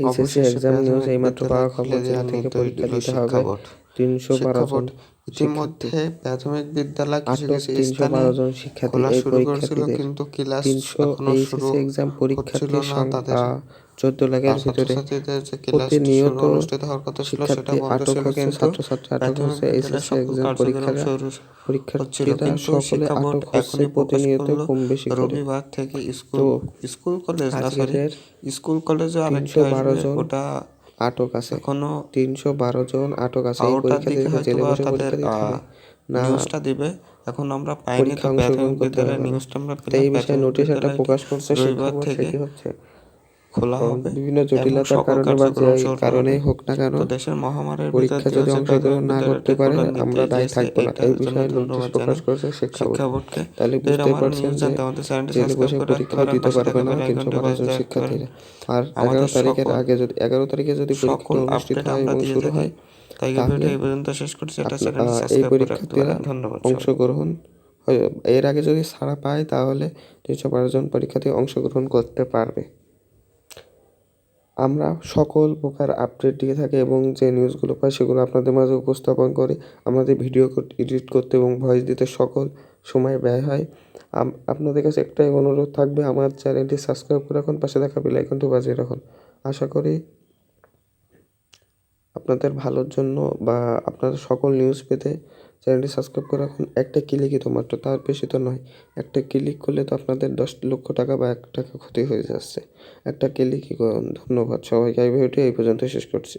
HSC অবশেষে exam news প্রাথমিক এইমাত্র বিদ্যালয় পাওয়া খুলে খবর, যেটা দেওয়ার থেকে নির্দেশ পরীক্ষা দিল দিতে শিক্ষা হবে বোর্ড। 312 জন শিক্ষার্থী। ইতিমধ্যে প্রাথমিক বিদ্যালয় কিছু আটক কিছু স্থানে 312 জন শিক্ষার্থী। খোলা এই শুরু করেছিল, পরীক্ষার্থীদের কিন্তু ক্লাস 300 এখনো শুরু এইচএসসি এক্সাম হচ্ছিল পরীক্ষার্থীর না। তাদের 14 লাখের ভিতরে ছাত্রছাত্রীদের যে ক্লাসটি শুরু প্রতিনিয়ত অনুষ্ঠিত হওয়ার কথা ছিল সেটা শিক্ষার্থী বন্ধ আটক ছিল, হচ্ছে, কিন্তু ছাত্রছাত্রী আটক প্রাথমিক হচ্ছে। বিদ্যালয়ের এইচএসসি সকল এক্সাম কার্যক্রম শুরু হচ্ছিল, পরীক্ষার্থীরা কিন্তু সকলে শিক্ষা বোর্ড আটক হচ্ছে এখনই প্রকাশ প্রতিনিয়ত করলো কম বেশি করে। রবিবার থেকে তো স্কুল কলেজ না, আজকের স্কুল কলেজও আরেকটা 312 আসবে, জন ওটা আটক আছে। এখনো 312 জন আটক আছে। এই 12টার দিকে পরীক্ষার্থীদেরকে জেলে হয়তোবা বসে তাদের পরীক্ষা দিতে হবে না নিউজটা দিবে। এখন আমরা পাইনি, তো পরীক্ষা অংশগ্রহণ প্রাথমিক করতে বিদ্যালয়ের পারবে না। নিউজটা আমরা তো পেলাম। এই বিষয়ে প্রাথমিক নোটিশ একটা বিদ্যালয়টি প্রকাশ করছে শিক্ষা রবিবার বোর্ড। থেকে সেটি হচ্ছে খোলা হবে বিভিন্ন এবং জটিলতার সকল কারণে বা যে কার্যক্রম শুরু কারণেই হবে। হোক না কেন তো দেশের মহামারীর ভিতর পরীক্ষা দিয়ে যদি যে অংশগ্রহণ প্রাথমিক না বিদ্যালয়টি করতে পারে খোলার আমরা নির্দেশ দায়ী দিয়েছে, থাকবো না। এইটার এই জন্য বিষয়ে নোটিশ ধন্যবাদ প্রকাশ জানাই করেছে শিক্ষা বোর্ড। শিক্ষা বোর্ডকে। তাহলে তো বুঝতেই এরকম আরও পারছেন নিউজ যে জানতে আমাদের চ্যানেলটি জেলে সাবস্ক্রাইব বসে করে রাখতে পরীক্ষা পারেন, দিতে পাশে পারবে থাকা না বেল আইকনটি 312 জন বাজিয়ে রাখতে পারেন। শিক্ষার্থীরা। আর আমাদের 11 তারিখের সকল আগে যদি 11 তারিখে যদি পরীক্ষাটা অনুষ্ঠিত আপডেট হয় আমরা এবং দিয়ে শুরু থাকি। হয়, তাই ভিডিওটা তাহলে এই পর্যন্ত শেষ করছি। এটা আপনার চ্যানেলটি এই সাবস্ক্রাইব করে রাখতে পরীক্ষার্থীরা পারেন। ধন্যবাদ সবাই। অংশগ্রহণ এর আগে যদি ছাড়া পায় তাহলে 312 জন পরীক্ষার্থী অংশগ্রহণ করতে পারবে। আমরা সকল প্রকার আপডেট দিয়ে থাকি এবং যে নিউজগুলো পাই সেগুলো আপনাদের মাঝে উপস্থাপন করি। আমাদের ভিডিও এডিট করতে এবং ভয়েস দিতে সকল সময় ব্যয় হয়। আপনাদের কাছে একটাই অনুরোধ থাকবে, আমার চ্যানেলটি সাবস্ক্রাইব করে রাখুন, পাশে থাকা বেল আইকনটি বাজিয়ে রাখুন। আশা করি আপনাদের ভালোর জন্য বা আপনাদের সকল নিউজ পেতে চ্যানেলটি সাবস্ক্রাইব করে রাখুন। একটা ক্লিকই তো মাত্র, তার বেশি তো নয়। একটা ক্লিক করলে তো আপনাদের 10 লক্ষ টাকা বা 1 টাকা ক্ষতি হয়ে যাচ্ছে। একটা ক্লিকই করুন। ধন্যবাদ সবাইকে। এই ভিডিওটি এই পর্যন্ত শেষ করছি।